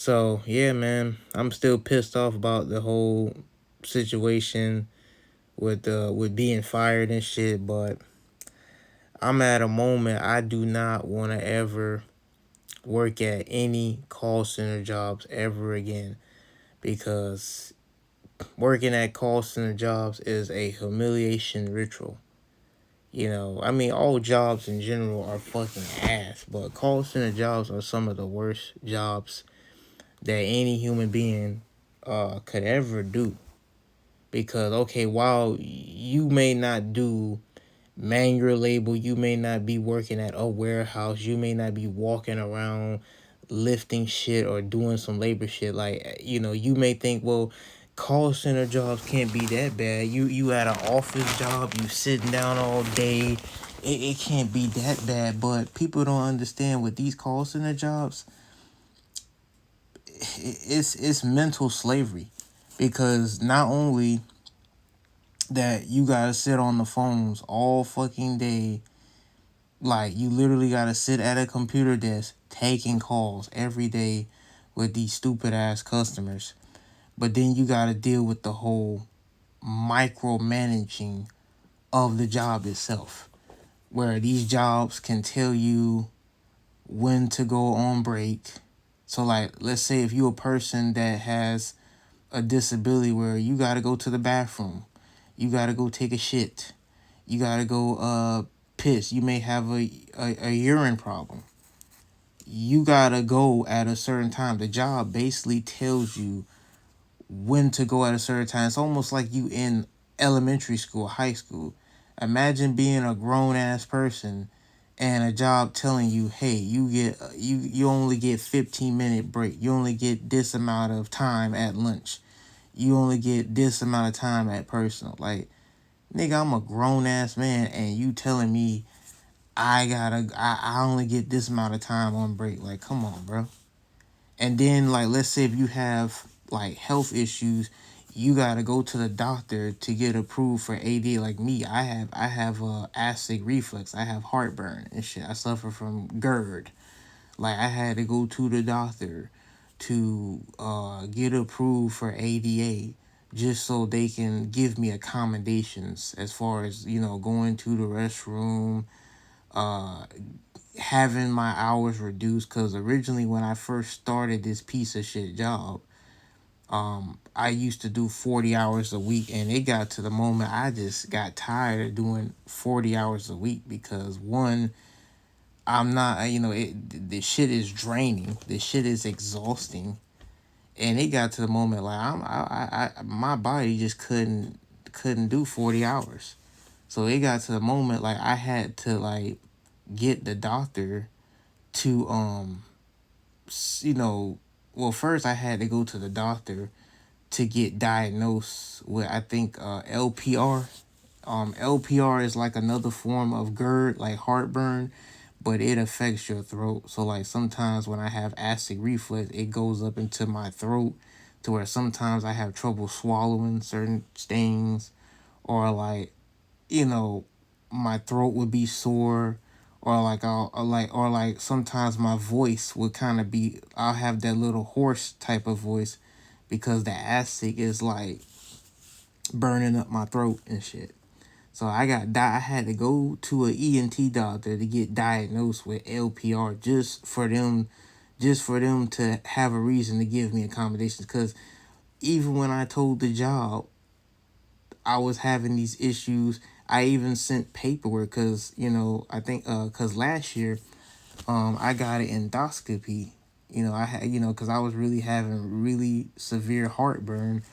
So yeah, man, I'm still pissed off about the whole situation with being fired and shit. But I'm at a moment I do not want to ever work at any call center jobs ever again, because working at call center jobs is a humiliation ritual. I mean, all jobs in general are fucking ass, but call center jobs are some of the worst jobs that any human being could ever do. Because, okay, while you may not do manual labor, you may not be working at a warehouse, you may not be walking around lifting shit or doing some labor shit. Like, you may think, well, call center jobs can't be that bad. You at an office job, you sitting down all day. It can't be that bad. But people don't understand with these call center jobs, it's mental slavery. Because not only that you gotta sit on the phones all fucking day, like you literally gotta sit at a computer desk taking calls every day with these stupid ass customers. But then you gotta deal with the whole micromanaging of the job itself, where these jobs can tell you when to go on break. So like, let's say if you're a person that has a disability where you gotta go to the bathroom, you gotta go take a shit, you gotta go piss, you may have a urine problem, you gotta go at a certain time. The job basically tells you when to go at a certain time. It's almost like you in elementary school, high school. Imagine being a grown ass person and a job telling you, hey, you only get 15-minute break, you only get this amount of time at lunch, you only get this amount of time at personal. Like, nigga, I'm a grown ass man and you telling me I only get this amount of time on break. Like, come on, bro. And then, like, let's say if you have like health issues, you gotta go to the doctor to get approved for AD. Like me, I have acid reflux. I have heartburn and shit. I suffer from GERD. Like, I had to go to the doctor to get approved for ADA, just so they can give me accommodations as far as, going to the restroom, uh having my hours reduced. Because originally when I first started this piece of shit job, I used to do 40 hours a week, and it got to the moment I just got tired of doing 40 hours a week. Because one, I'm not, the shit is draining, the shit is exhausting. And it got to the moment like my body just couldn't do 40 hours. So it got to the moment like I had to like get the doctor to you know well, first I had to go to the doctor to get diagnosed with, I think, LPR. LPR is like another form of GERD, like heartburn, but it affects your throat. So like sometimes when I have acid reflux, it goes up into my throat to where sometimes I have trouble swallowing certain things, or like, you know, my throat would be sore, or like or like sometimes my voice would kind of be, I'll have that little hoarse type of voice because the acid is like burning up my throat and shit. So I had to go to an ENT doctor to get diagnosed with LPR, just for them to have a reason to give me accommodations. Because even when I told the job I was having these issues, I even sent paperwork. Because I think because last year I got an endoscopy. I had, because I was really having really severe heartburn.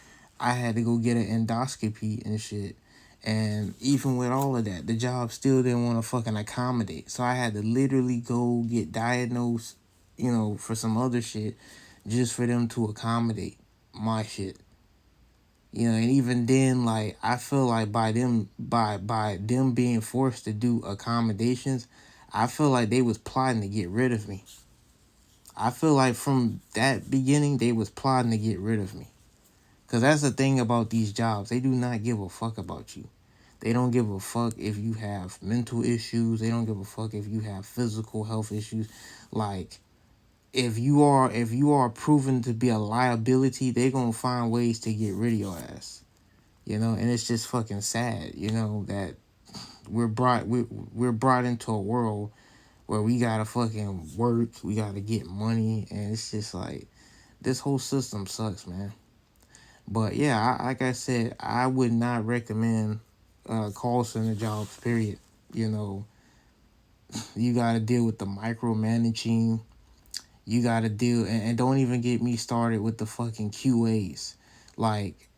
I had to go get an endoscopy and shit. And even with all of that, the job still didn't want to fucking accommodate. So I had to literally go get diagnosed, for some other shit, just for them to accommodate my shit. And even then, like, I feel like by them being forced to do accommodations, I feel like they was plotting to get rid of me. I feel like from that beginning, they was plotting to get rid of me. Because that's the thing about these jobs. They do not give a fuck about you. They don't give a fuck if you have mental issues. They don't give a fuck if you have physical health issues. Like, if you are proven to be a liability, they're gonna find ways to get rid of your ass. And it's just fucking sad, that we're brought into a world where we gotta fucking work, we gotta get money, and it's just like this whole system sucks, man. But yeah, like I said, I would not recommend call center jobs. Period. You know, you gotta deal with the micromanaging. You gotta deal, and don't even get me started with the fucking QAs. Like,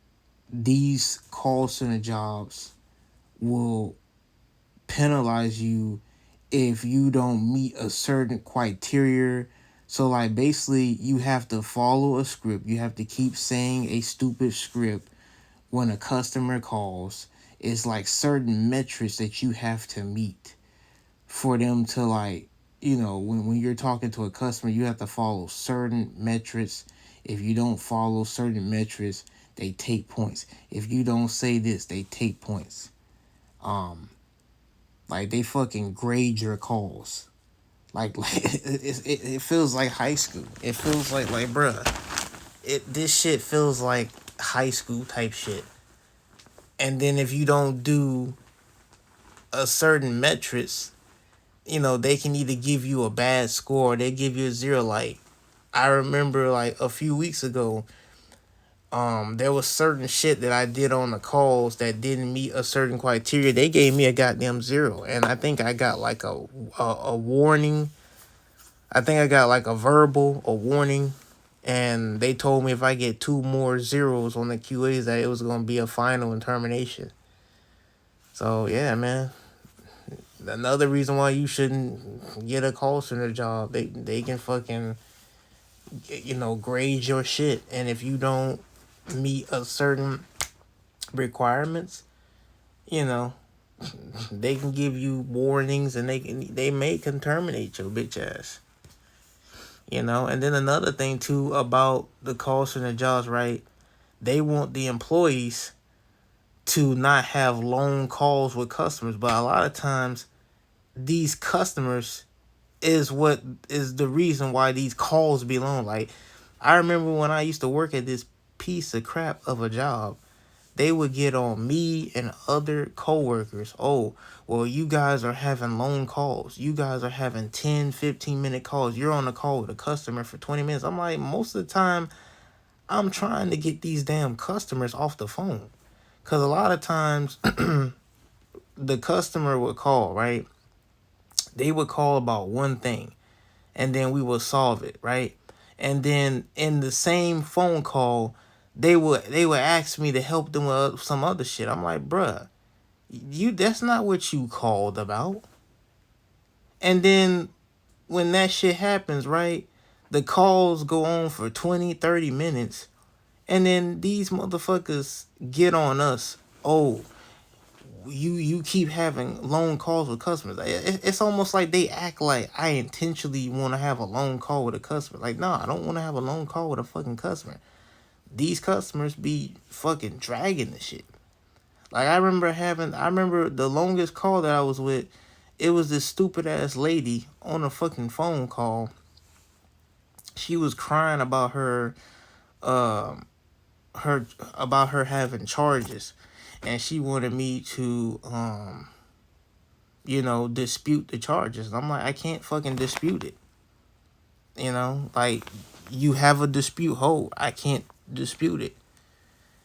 these call center jobs will penalize you if you don't meet a certain criteria. So like, basically you have to follow a script. You have to keep saying a stupid script when a customer calls. It's like certain metrics that you have to meet for them to, like, when you're talking to a customer, you have to follow certain metrics. If you don't follow certain metrics, they take points. If you don't say this, they take points. Like, they fucking grade your calls. Like it feels like high school. It feels like bruh. This shit feels like high school type shit. And then if you don't do a certain metrics, they can either give you a bad score or they give you a zero. Like, I remember like a few weeks ago, there was certain shit that I did on the calls that didn't meet a certain criteria. They gave me a goddamn zero, and I think I got like a warning. I think I got like a warning, and they told me if I get two more zeros on the QAs that it was gonna be a final and termination. So yeah, man. Another reason why you shouldn't get a call center job. They can fucking grade your shit, and if you don't meet a certain requirements, you know, they can give you warnings, and they may can terminate your bitch ass. And then another thing too about the call center jobs, right? They want the employees to not have long calls with customers, but a lot of times these customers is what is the reason why these calls be long. Like, I remember when I used to work at this piece of crap of a job, they would get on me and other coworkers. Oh, well, you guys are having long calls. You guys are having 10, 15-minute calls. You're on a call with a customer for 20 minutes. I'm like, most of the time, I'm trying to get these damn customers off the phone. Because a lot of times, the customer would call, right? They would call about one thing, and then we would solve it, right? And then in the same phone call, they would ask me to help them with some other shit. I'm like, bruh, that's not what you called about. And then when that shit happens, right, the calls go on for 20, 30 minutes, and then these motherfuckers get on us. Oh, you keep having long calls with customers. It's almost like they act like I intentionally want to have a long call with a customer. Like, no, I don't want to have a long call with a fucking customer. These customers be fucking dragging the shit. Like, I remember the longest call that I was with, it was this stupid ass lady on a fucking phone call. She was crying about um her having charges, and she wanted me to dispute the charges. And I'm like, I can't fucking dispute it. Like, you have a dispute hold. I can't dispute it.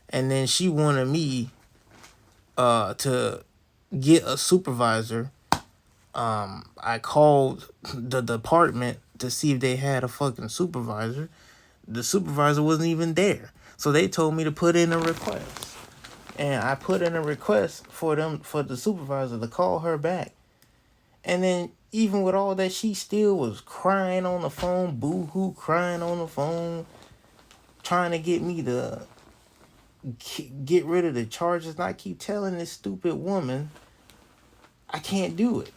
And then she wanted me to get a supervisor. I called the department to see if they had a fucking supervisor. The supervisor wasn't even there. So they told me to put in a request. And I put in a request for the supervisor to call her back. And then even with all that, she still was crying on the phone, boo-hoo, crying on the phone, trying to get me to get rid of the charges. And I keep telling this stupid woman, I can't do it.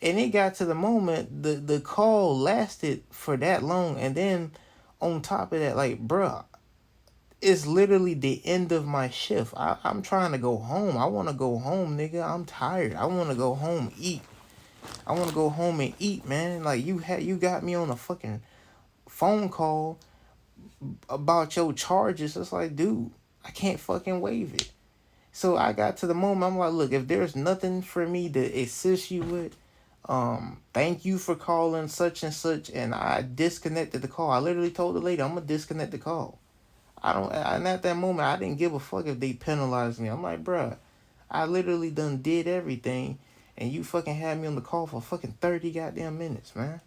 And it got to the moment, the call lasted for that long. And then on top of that, like, bruh, it's literally the end of my shift. I'm trying to go home. I want to go home, nigga. I'm tired. I want to go home, eat. I want to go home and eat, man. Like, you got me on a fucking phone call about your charges. It's like, dude, I can't fucking waive it. So I got to the moment, I'm like, look, if there's nothing for me to assist you with, thank you for calling such and such, and I disconnected the call. I literally told the lady, I'm gonna disconnect the call. I don't, and at that moment, I didn't give a fuck if they penalized me. I'm like, bruh, I literally done did everything, and you fucking had me on the call for fucking 30 goddamn minutes, man.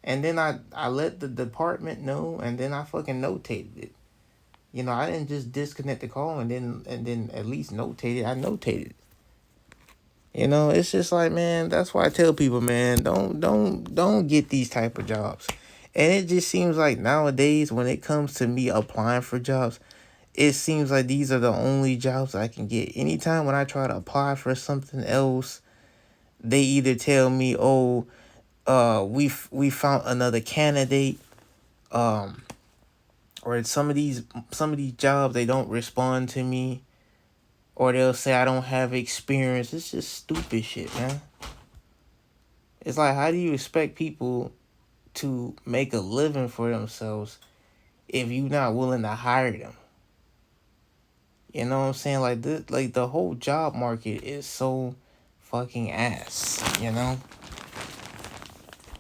And then I let the department know, and then I fucking notated it. You know, I didn't just disconnect the call and then at least notate it. I notated it. You know, it's just like, man, that's why I tell people, man, don't get these type of jobs. And it just seems like nowadays when it comes to me applying for jobs, it seems like these are the only jobs I can get. Anytime when I try to apply for something else, they either tell me, "Oh, we found another candidate," um, or some of these jobs they don't respond to me, or they'll say I don't have experience. It's just stupid shit, man. It's like, how do you expect people to make a living for themselves if you're not willing to hire them? You know what I'm saying? Like the whole job market is so fucking ass, you know?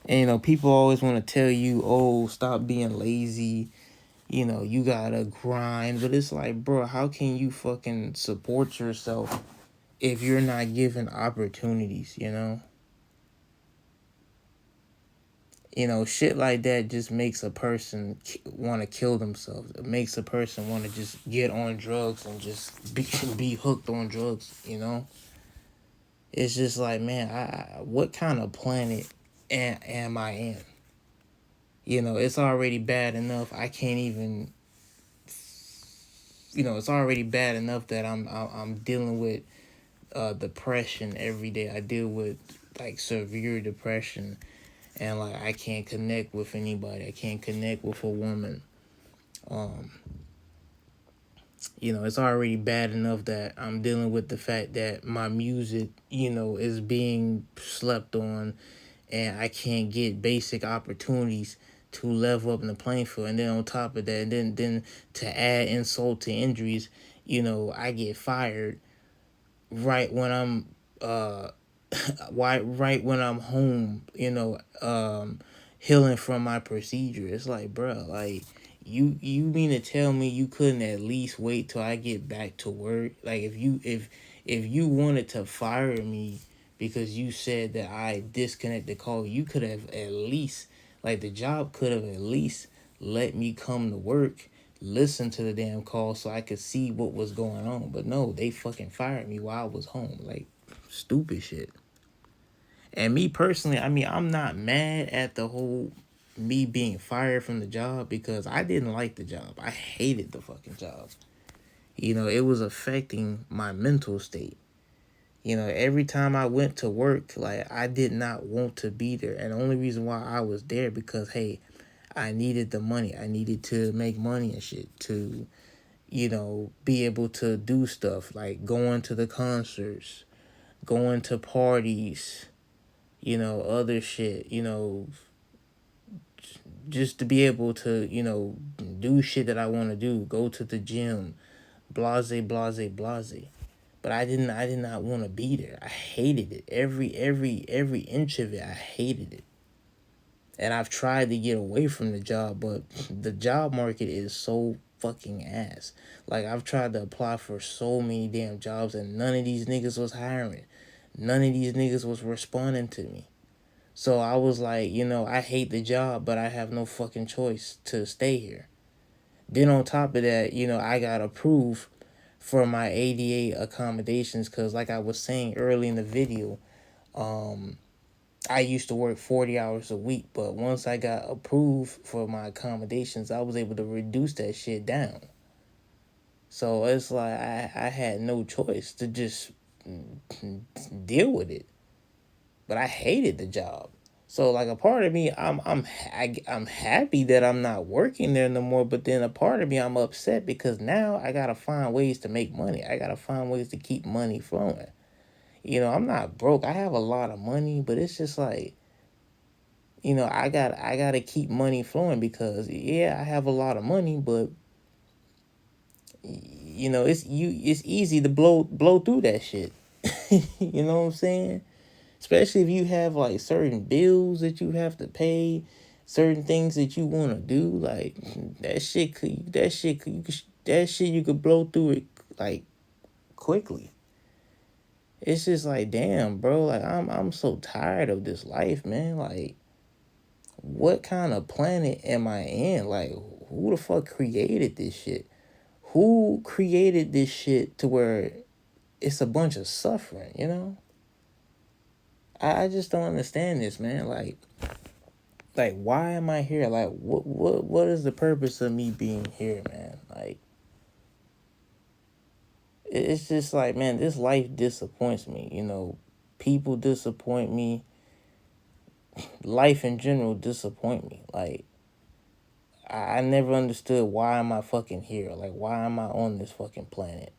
And people always want to tell you, "Oh, stop being lazy. You gotta grind." But it's like, bro, how can you fucking support yourself if you're not given opportunities, you know? Shit like that just makes a person want to kill themselves. It makes a person want to just get on drugs and just be hooked on drugs, you know? It's just like, man, what kind of planet am I in? It's already bad enough. I can't even. It's already bad enough that I'm dealing with depression every day. I deal with like severe depression, and like I can't connect with anybody. I can't connect with a woman. Um, it's already bad enough that I'm dealing with the fact that my music, is being slept on, and I can't get basic opportunities to level up in the playing field. And then on top of that, then to add insult to injuries, I get fired right when I'm right when I'm home, healing from my procedure. It's like, bro, like you mean to tell me you couldn't at least wait till I get back to work? Like if you wanted to fire me because you said that I disconnect the call, you could have at least, like, the job could have at least let me come to work, listen to the damn call so I could see what was going on. But no, they fucking fired me while I was home. Like, stupid shit. And me personally, I mean, I'm not mad at the whole me being fired from the job because I didn't like the job. I hated the fucking job. It was affecting my mental state. Every time I went to work, like, I did not want to be there. And the only reason why I was there because, hey, I needed the money. I needed to make money and shit to, be able to do stuff like going to the concerts, going to parties, other shit, just to be able to, do shit that I want to do, go to the gym, blase, blase, blase. But I did not want to be there. I hated it. Every inch of it, I hated it. And I've tried to get away from the job, but the job market is so fucking ass. Like, I've tried to apply for so many damn jobs, and none of these niggas was hiring. None of these niggas was responding to me. So I was like, I hate the job, but I have no fucking choice to stay here. Then on top of that, I got approved for my ADA accommodations because, like I was saying early in the video, I used to work 40 hours a week, but once I got approved for my accommodations, I was able to reduce that shit down. So it's like I had no choice to just deal with it. But I hated the job. So, like, a part of me, I'm happy that I'm not working there no more. But then a part of me, I'm upset because now I gotta find ways to make money. I gotta find ways to keep money flowing. I'm not broke. I have a lot of money, but it's just like, I gotta keep money flowing because yeah, I have a lot of money, but it's easy to blow through that shit. You know what I'm saying? Especially if you have like certain bills that you have to pay, certain things that you want to do, like that shit you could blow through it like quickly. It's just like, damn, bro, like I'm so tired of this life, man. Like, what kind of planet am I in? Like, who the fuck created this shit? Who created this shit to where it's a bunch of suffering, you know? I just don't understand this, man. Like why am I here? Like what is the purpose of me being here, man? Like it's just like, man, this life disappoints me, you know. People disappoint me. Life in general disappoint me. Like I never understood, why am I fucking here? Like, why am I on this fucking planet?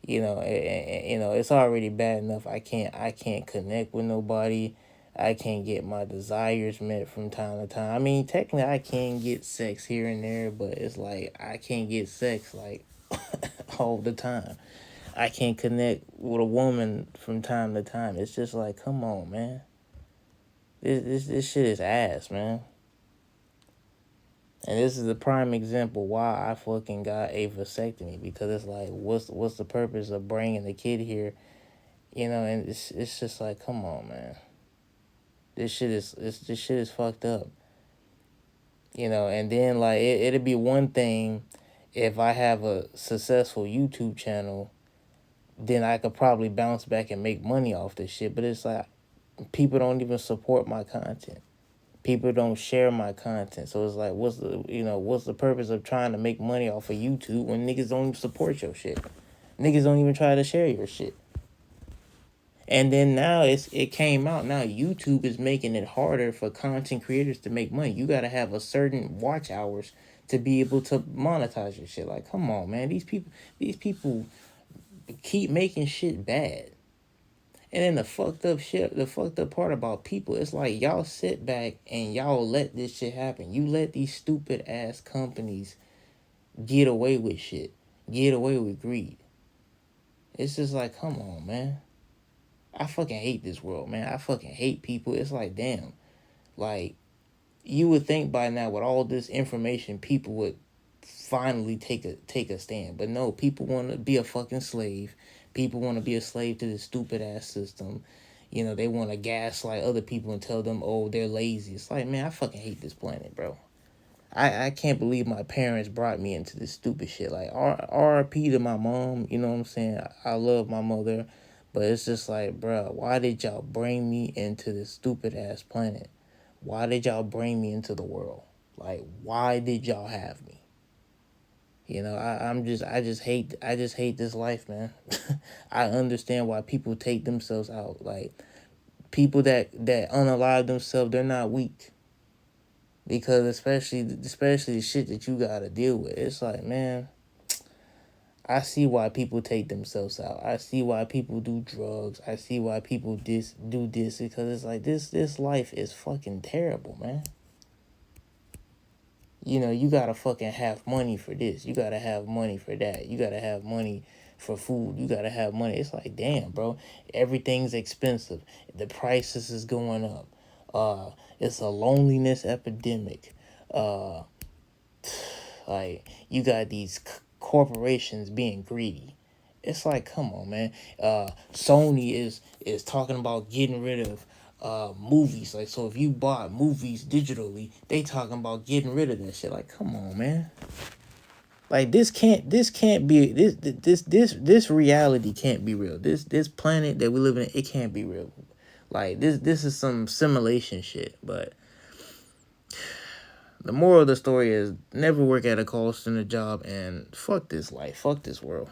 It's already bad enough I can't connect with nobody. I can't get my desires met from time to time. I mean, technically I can get sex here and there, but it's like I can't get sex like all the time. I can't connect with a woman from time to time. It's just like, come on, man. This shit is ass, man. And this is a prime example why I fucking got a vasectomy, because it's like, what's the purpose of bringing the kid here? And it's just like, come on, man. This shit is fucked up. And then like it'll be one thing if I have a successful YouTube channel, then I could probably bounce back and make money off this shit. But it's like people don't even support my content. People don't share my content. So it's like, what's the purpose of trying to make money off of YouTube when niggas don't even support your shit? Niggas don't even try to share your shit. And then now it came out. Now YouTube is making it harder for content creators to make money. You gotta have a certain watch hours to be able to monetize your shit. Like, come on, man. These people keep making shit bad. And then the fucked up part about people, it's like y'all sit back and y'all let this shit happen. You let these stupid ass companies get away with shit, get away with greed. It's just like, come on, man. I fucking hate this world, man. I fucking hate people. It's like, damn. Like, you would think by now with all this information, people would finally take a stand. But no, people want to be a fucking slave. People want to be a slave to this stupid ass system. They want to gaslight other people and tell them, oh, they're lazy. It's like, man, I fucking hate this planet, bro. I can't believe my parents brought me into this stupid shit. Like, RIP to my mom, you know what I'm saying? I love my mother, but it's just like, bro, why did y'all bring me into this stupid ass planet? Why did y'all bring me into the world? Like, why did y'all have me? I just hate this life, man. I understand why people take themselves out. Like, people that unalive themselves, they're not weak. Because especially the shit that you gotta deal with. It's like, man, I see why people take themselves out. I see why people do drugs. I see why people do this, because it's like, this life is fucking terrible, man. You gotta fucking have money for this. You gotta have money for that. You gotta have money for food. You gotta have money. It's like, damn, bro. Everything's expensive. The prices is going up. It's a loneliness epidemic. Uh, like, you got these corporations being greedy. It's like, come on, man. Sony is talking about getting rid of movies. Like, so if you bought movies digitally, they talking about getting rid of that shit. Like, come on, man. Like, this can't be this reality can't be real. This planet that we live in, it can't be real. Like, this is some simulation shit. But the moral of the story is, never work at a call center job, and fuck this life, fuck this world.